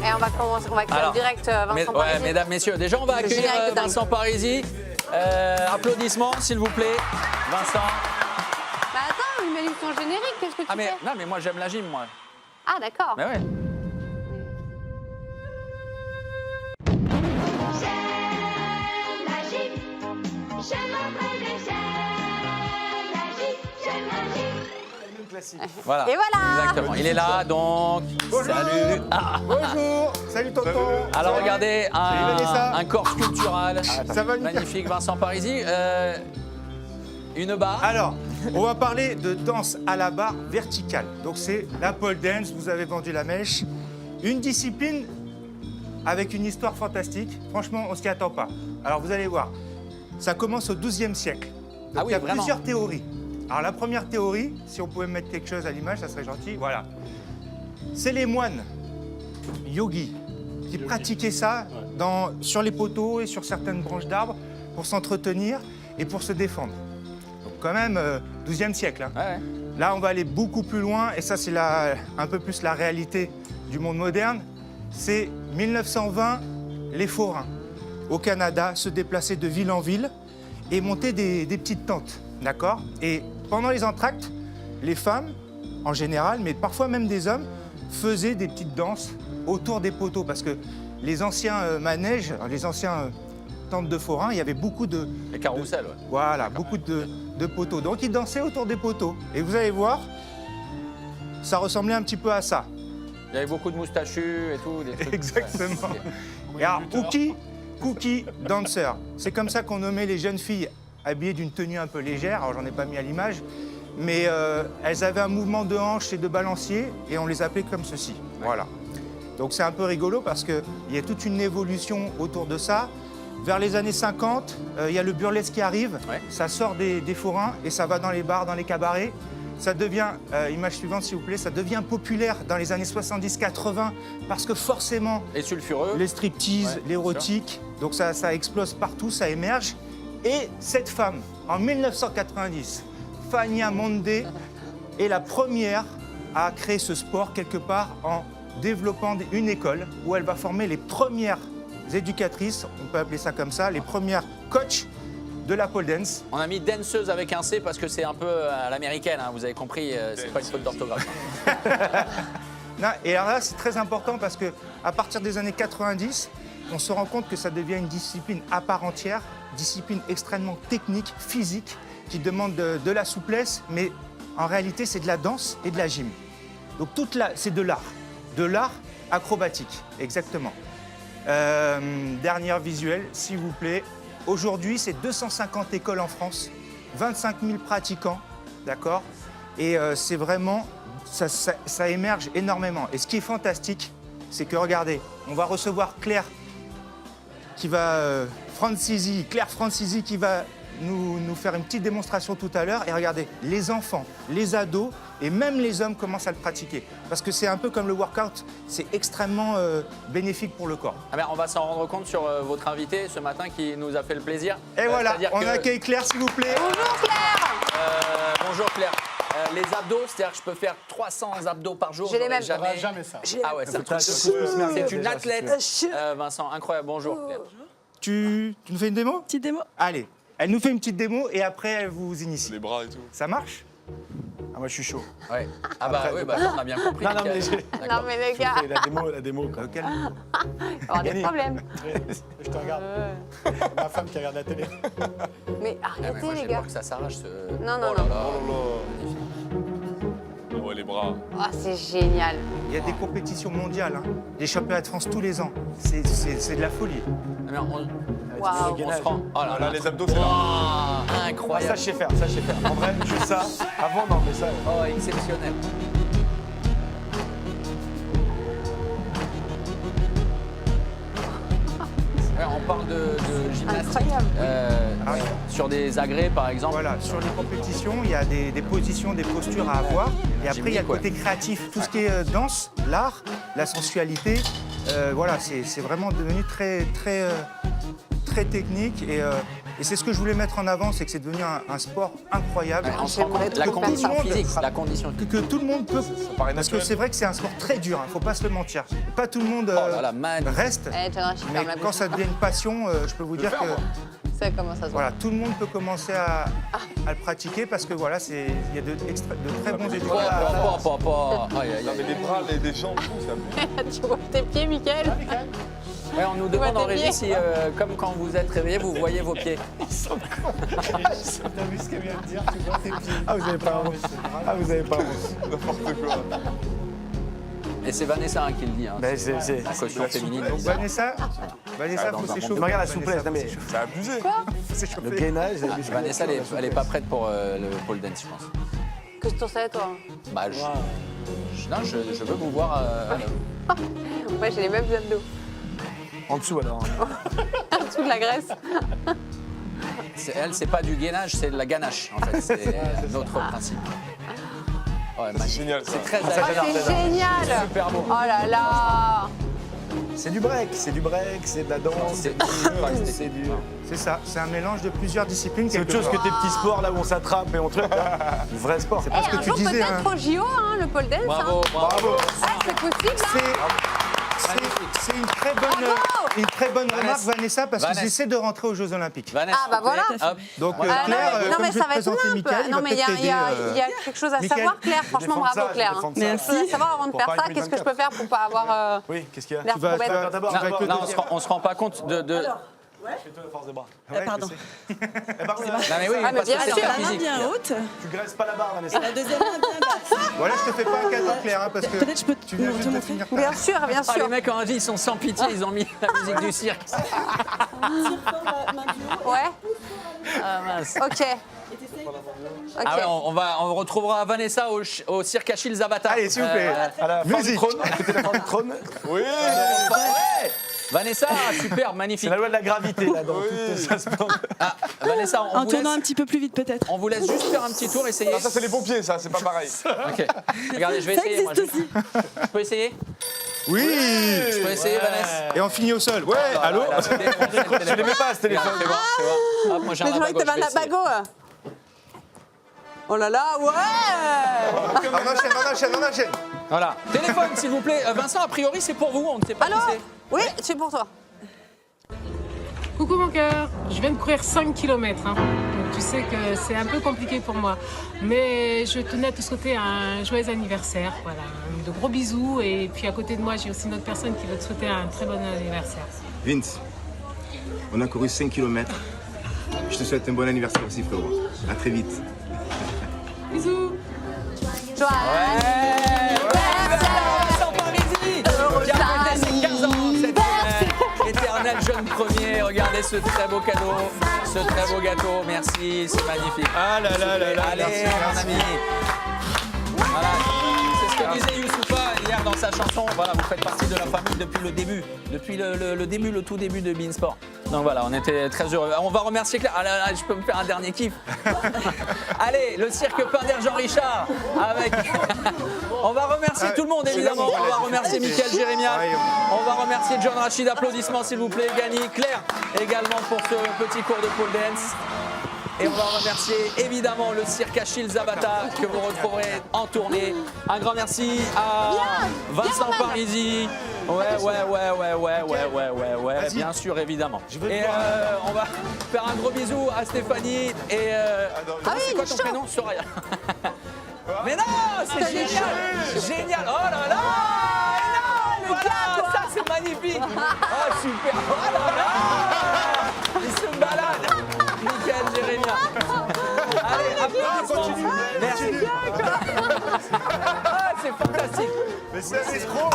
Et on va commencer, on va accueillir Alors, direct Vincent Parisi. Mesdames, messieurs, déjà on va accueillir générique de dingue. Vincent Parisi. Applaudissements s'il vous plaît. Vincent. Bah attends, il mérite ton générique, qu'est-ce que tu Ah mais fais? non mais moi j'aime la gym moi. Ah d'accord. Mais ouais. Voilà. Et voilà. Exactement. Il est là donc. Bonjour. Salut. Ah. Bonjour, salut tonton. Alors Ça va regardez Salut, Vanessa. un corps sculptural. Ça va nickel. Magnifique Vincent Parisi. Une barre. Alors, on va parler de danse à la barre verticale. Donc c'est la pole dance, vous avez vendu la mèche. Une discipline avec une histoire fantastique. Franchement, on ne s'y attend pas. Alors vous allez voir, ça commence au XIIe siècle. Donc, Ah oui, il y a vraiment. plusieurs théories. Alors la première théorie, si on pouvait mettre quelque chose à l'image, ça serait gentil. Voilà. C'est les moines yogis qui pratiquaient ça sur les poteaux et sur certaines branches d'arbres pour s'entretenir et pour se défendre. Donc quand même, XIIe siècle. Hein. Ouais. Là, on va aller beaucoup plus loin, et ça, c'est un peu plus la réalité du monde moderne. C'est 1920, les forains, au Canada, se déplaçaient de ville en ville et montaient des petites tentes, d'accord? Et pendant les entr'actes, les femmes, en général, mais parfois même des hommes, faisaient des petites danses autour des poteaux, parce que les anciens manèges, les anciens tentes de forains, il y avait beaucoup de... Les carousels, ouais. Voilà, beaucoup de poteaux. Donc ils dansaient autour des poteaux. Et vous allez voir, ça ressemblait un petit peu à ça. Il y avait beaucoup de moustachus et tout. Des trucs. Exactement. Ouais. Et alors, cookie dancer. C'est comme ça qu'on nommait les jeunes filles habillées d'une tenue un peu légère. Alors j'en ai pas mis à l'image. Mais elles avaient un mouvement de hanche et de balancier et on les appelait comme ceci. Voilà. Donc c'est un peu rigolo parce qu'il y a toute une évolution autour de ça. Vers les années 50, il y a le burlesque qui arrive. Ouais. Ça sort des forains et ça va dans les bars, dans les cabarets. Ça devient, image suivante s'il vous plaît, ça devient populaire dans les années 70-80 parce que forcément, Et sulfureux. les striptease, Ouais, l'érotique, donc ça explose partout, ça émerge. Et cette femme, en 1990, Fania Monde, est la première à créer ce sport quelque part en développant une école où elle va former les premières éducatrices, on peut appeler ça comme ça, les premières coachs de la pole dance. On a mis danseuse avec un C parce que c'est un peu à l'américaine, hein, vous avez compris, c'est pas une faute d'orthographe. Non, et alors là, c'est très important parce que à partir des années 90, on se rend compte que ça devient une discipline à part entière, discipline extrêmement technique, physique, qui demande de la souplesse, mais en réalité, c'est de la danse et de la gym. Donc c'est de l'art acrobatique, exactement. Dernière visuelle, s'il vous plaît. Aujourd'hui, c'est 250 écoles en France, 25 000 pratiquants, d'accord? Et c'est vraiment, ça émerge énormément. Et ce qui est fantastique, c'est que, regardez, on va recevoir Claire Francisi qui va nous faire une petite démonstration tout à l'heure. Et regardez, les enfants, les ados et même les hommes commencent à le pratiquer. Parce que c'est un peu comme le workout, c'est extrêmement bénéfique pour le corps. Ah ben, on va s'en rendre compte sur votre invité ce matin qui nous a fait le plaisir. Et voilà, C'est-à-dire on que- accueille Claire, s'il vous plaît. Bonjour Claire. Bonjour Claire. Les abdos, c'est-à-dire que je peux faire 300 abdos par jour. J'ai les j'aurais mêmes. Jamais... Jamais ça. Ah ouais, c'est un truc de fou. C'est une athlète. Vincent, incroyable. Bonjour Claire. Tu nous fais une démo? Petite démo. Allez, elle nous fait une petite démo et après elle vous initie. Les bras et tout. Ça marche? Ah, moi, je suis chaud. Ouais. Ah bah oui, bah, on a bien compris. Non, non, mais Michael. j'ai- Non mais les gars, La démo, quoi. Ok. on va avoir des Gagné. problèmes. Je te regarde. Ma femme qui regarde la télé. Mais Ah, mais arrêtez moi, les j'ai gars. peur que ça s'arrache. Non, non, Oh là non. là. Oh Ouais, les bras. Ah c'est génial. Il y a des compétitions mondiales, hein. Des championnats de France tous les ans. C'est de la folie. Mais on Waouh. se rend. Oh là Là, là. les abdos, c'est là. Waouh, Ah, ça, incroyable. je sais faire, ça, je sais faire. En vrai, juste ça. Avant, non, mais ça. Oh, exceptionnel. Ouais, on parle de gymnastique. Incroyable. Ah oui. Sur des agrès, par exemple. Voilà, sur les compétitions, il y a des positions, des postures à avoir. Et après, il y a le côté créatif, tout ce qui est danse, l'art, la sensualité. Voilà, c'est vraiment devenu très technique. Et Et c'est ce que je voulais mettre en avant, c'est que c'est devenu un sport incroyable. On se rend J'aimerais compte, la trop faire condition ça. physique, la condition Que tout le monde peut. paraît Parce que naturel. c'est vrai que c'est un sport très dur, il ne faut pas se le mentir. Pas tout le monde Oh là là, magnifique. reste. Eh, John Rachid, Mais ferme la quand bouche. ça devient une passion, je peux vous dire que Ça commence à se voir. voilà, tout le monde peut commencer à le pratiquer parce que voilà, il y a de très bons étoiles. Aïe, aïe, Non, mais aïe. les bras, les jambes, tout, c'est abusé. Tu vois tes pieds, Mickaël? Ouais, on nous demande vois en tes régie pieds. si, comme quand vous êtes réveillé, vous voyez vos pieds. T'as vu ce qu'elle vient de dire? Tu vois tes pieds. Ah, vous avez pas honte. Ah, vous avez pas honte. N'importe quoi. Et c'est Vanessa qui le dit. Hein. Mais c'est- la caution féminine. Donc Vanessa, dans faut un s'échauffer. monde- Mais regarde la Vanessa, souplesse, faut non, mais- s'échauffer. C'est abusé. Faut s'échauffer. Le gainage, la musculation, Vanessa, la elle est souplesse. pas prête pour le pole dance, je pense. Qu'est-ce que t'en sais, toi? Bah, non, je veux vous voir. Ouais, j'ai les mêmes abdos. En dessous, alors. En dessous de la graisse. Elle, c'est pas du gainage, c'est de la ganache, en fait. C'est notre principe. Ouais, magnifique. Génial, ça. C'est très Oh, agréable. c'est génial! Super beau. Oh là là! C'est du break, c'est de la danse, C'est c'est du... C'est ça, c'est un mélange de plusieurs disciplines. C'est autre quelque chose que part. tes petits sports là où on s'attrape et on truc. là. Le vrai sport. Eh, Parce que un tu jour, disais, peut-être hein. au JO, hein, le pole dance. Bravo, hein. bravo. Ah, c'est possible, là? C'est une très bonne remarque, Vanessa, parce qu'ils Vanessa. essaient de rentrer aux Jeux Olympiques. Vanessa, Ah, bah voilà. hop. Donc Voilà. Ah, non, Claire, mais, non, comme mais je ça vais va te être présenter simple. Mickaël, il Non, va mais il y, peut-être il y a- t'aider, il y a quelque chose à Mickaël, savoir, Claire. Franchement, défends bravo, ça, Claire. je défends ça. Je voudrais savoir avant de Pour faire Paris ça, qu'est-ce que je 2024. peux faire pour pas avoir Oui, qu'est-ce qu'il y a l'air Tu vas- trop bête. D'abord, tu vas que Non, te dire. on se rend pas compte de. fais-toi la force des bras. Ouais, pardon. je sais. Eh, par contre, Non, mais oui, Ah, mais parce bien que c'est sûr. la La main physique. bien haute, tu graisses pas la barre, Vanessa. la deuxième main bien basse. Voilà, je te fais pas un cadeau, Claire, hein, parce que Peut-être je peux tu viens te juste de montrer. finir ta... Bien sûr, bien Ah, les sûr. mecs en régie, ils sont sans pitié, ils ont mis la musique du cirque. Tire fort la main du haut. Ouais, Ah mince. ok. Et t'essayes. Ah ouais, Ok. on retrouvera Vanessa au cirque Achille Zabata. Allez, s'il vous plaît. À la fin du Musique. trône, à côté de la fin du trône. Oui. Ouais. Vanessa, super, C'est magnifique. la loi de la gravité là dans Oui. tout ça se passe. Ah, Vanessa, En tournant un petit peu plus vite peut-être. on vous laisse juste faire un petit tour, essayer. Non, ça, c'est les pompiers, ça, c'est pas pareil. Ok. Regardez, je vais Ça essayer. Moi, existe aussi. je peux essayer Oui. Je peux essayer, Vanessa. Et on finit au sol. Ouais, allô Là, c'est défoncé, le téléphone. Je l'aimais pas ce téléphone. C'est bon, c'est bon. Hop, moi j'ai un Mais je croyais que labago, t'avais un je vais essayer. labago. Oh là là, ouais! On enchaîne. Voilà. Téléphone, s'il vous plaît. Vincent, a priori, c'est pour vous, on ne sait pas Allô? qui c'est. Oui, c'est pour toi. Coucou mon cœur, je viens de courir 5 km. Donc tu sais que c'est un peu compliqué pour moi. Mais je tenais à te souhaiter un joyeux anniversaire. Voilà, de gros bisous. Et puis à côté de moi, j'ai aussi une autre personne qui veut te souhaiter un très bon anniversaire. Vince, on a couru 5 km. Je te souhaite un bon anniversaire aussi, frérot. À très vite. Bisous. Joyeux Vincent Parisi, qui a fêté ses 15 ans cette semaine. Éternel jeune premier, regardez ce très beau cadeau, ce très beau gâteau, merci, c'est magnifique. Ah là là là là. Allez, merci, mon merci. ami. Voilà, c'est ce que disait Youssoufa hier dans sa chanson. Voilà, vous faites partie de la famille depuis le début, depuis le tout début de Beansport. Donc voilà, on était très heureux. On va remercier Claire. Ah là là, je peux me faire un dernier kiff. Allez, le cirque Pinder Jean Richard avec. On va remercier tout le monde évidemment. On va remercier Mickaël Jérémia. On va remercier John Rachid. Applaudissements s'il vous plaît. Gany, Claire également pour ce petit cours de pole dance. Et on va remercier évidemment le cirque Achille Zabata que vous retrouverez en tournée. Un grand merci à Vincent Parisi. Ouais, bien sûr, évidemment. Et on va faire un gros bisou à Stéphanie et c'est quoi ton prénom? Soraya. Mais non, c'est génial, génial. Oh là là, énorme, voilà, ça c'est magnifique. Oh super, oh là là, il se balade. Mickaël Jérémia. Allez, applaudissements. Merci. Ah, c'est fantastique. Mais c'est un escroc.